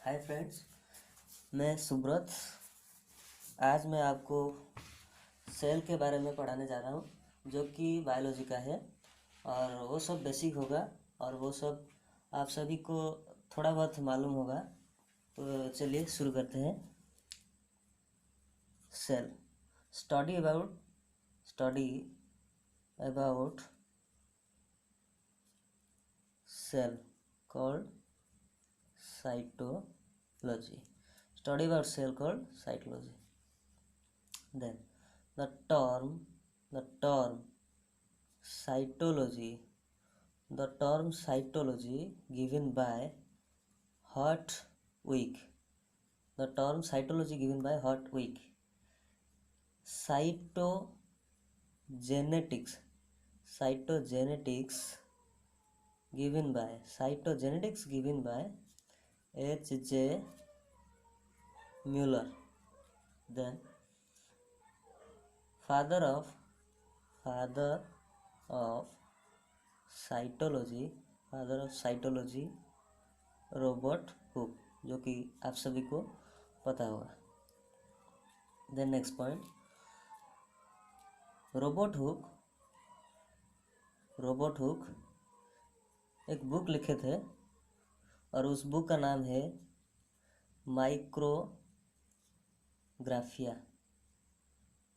Hi friends, मैं सुब्रत। आज मैं आपको सेल के बारे में पढ़ाने जा रहा हूँ, जो कि बायोलॉजी का है और वो सब बेसिक होगा और वो सब आप सभी को थोड़ा बहुत मालूम होगा। तो चलिए शुरू करते हैं। Cell study about cell called cytology. Study about cell called cytology. Then the term cytology, given by Hartwig. The term cytology given by Hartwig. Cytogenetics given by H.J. Mueller. Then father of cytology Robert Hooke, जो कि आप सभी को पता होगा। Then next point, Robert Hooke एक book लिखे थे और उस बुक का नाम है micrographia.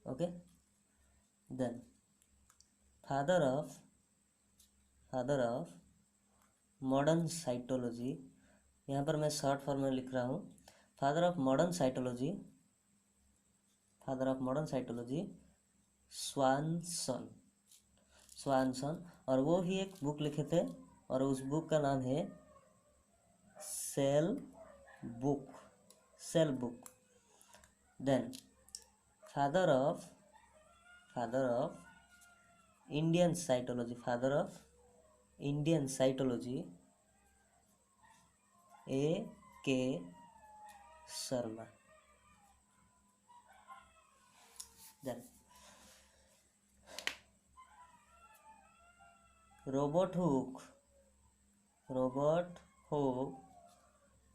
Okay. Then father of modern cytology, यहाँ पर मैं शॉर्ट फॉर्म में लिख रहा हूँ। Father of modern cytology Swanson, और वो भी एक बुक लिखे थे और उस बुक का नाम है cell book. Then father of Indian cytology A.K. Sharma. Then Robert Hooke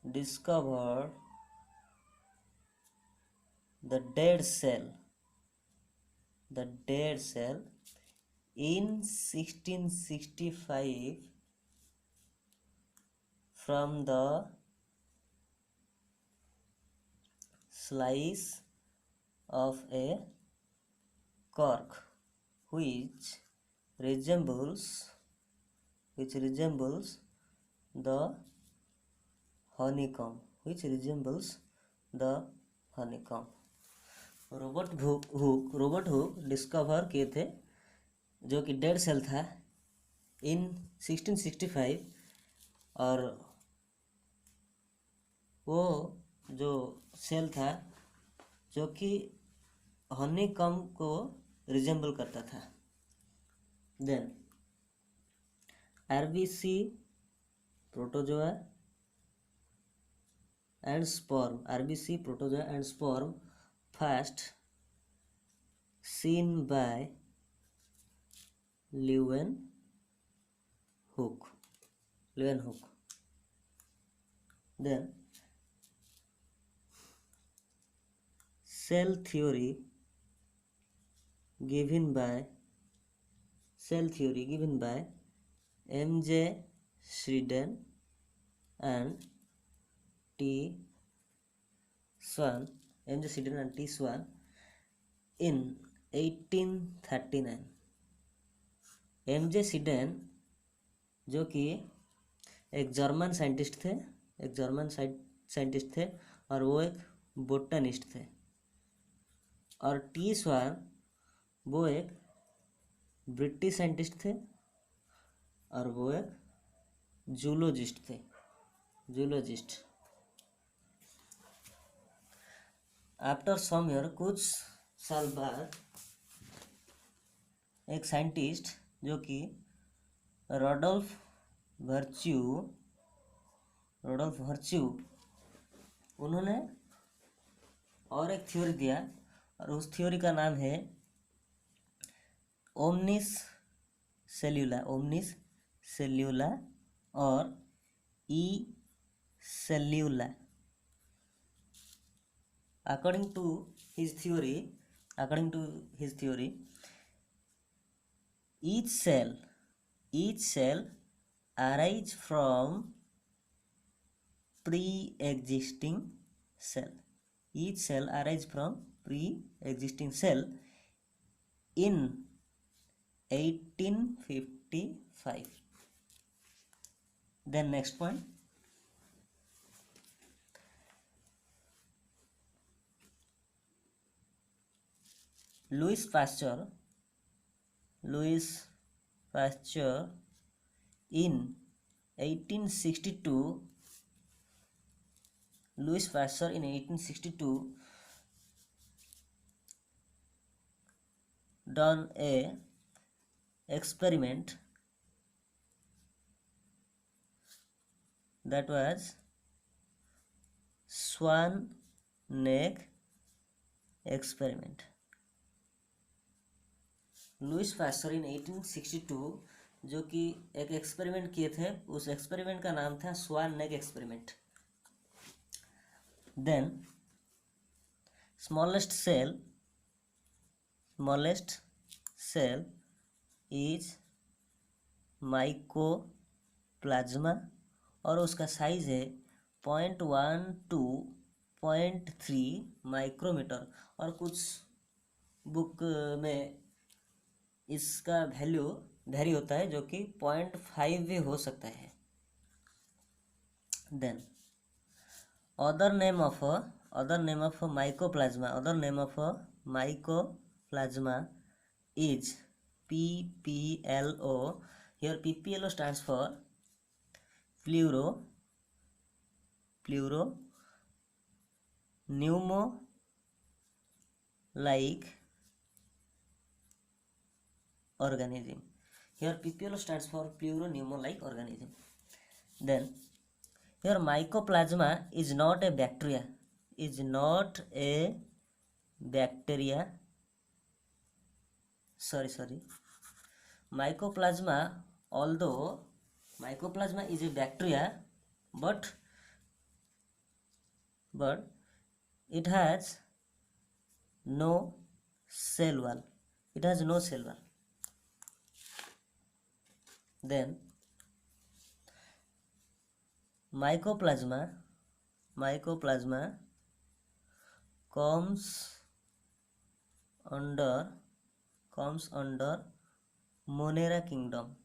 discovered the dead cell in 1665 from the slice of a cork which resembles the honeycomb. Robert Hooke discover किए थे, जो कि डेड सेल था इन 1665, और वो जो cell था जो कि हनीकॉम्ब को रिजेंबल करता था। Then RBC protozoa and sperm first seen by Leeuwenhoek. Then cell theory given by M.J. Sheridan and T. Swan in 1839। M.J. Sheridan, जो कि एक जर्मन साइंटिस्ट थे और वो एक बोटनिस्ट थे, और टी स्वान वो एक ब्रिटिश साइंटिस्ट थे और वो एक जूलॉजिस्ट थे। आफ्टर सम ईयर, कुछ साल बाद, एक साइंटिस्ट जो कि रॉडोल्फ वर्च्यू, उन्होंने और एक थ्योरी दिया और उस थ्योरी का नाम है ओमनिस सेल्यूला और ई सेल्यूला according to his theory, each cell arise from pre-existing cell. Each cell arise from pre-existing cell in 1855. Then next point, Louis Pasteur in 1862 done a experiment that was swan neck experiment. Louis Pasteur in 1862 जो कि एक experiment किए थे, उस experiment का नाम था swan neck experiment. Then smallest cell is mycoplasma और उसका साइज है 0.1 to 0.3 माइक्रोमीटर. और कुछ बुक में इसका वैल्यू वेरी होता है जो कि 0.5 भी हो सकता है. Then other name of mycoplasma is PPLO. Here PPLO stands for pleuro pneumo like organism. Here PPLO stands for pleuro pneumo like organism. Then here mycoplasma is not a bacteria. Sorry. Mycoplasma, although mycoplasma is a bacteria, but it has no cell wall. Then mycoplasma comes under Monera kingdom.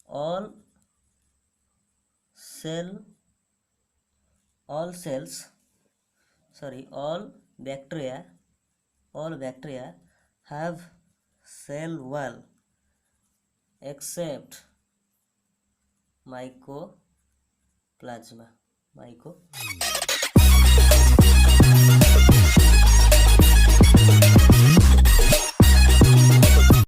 All bacteria have cell wall except mycoplasma.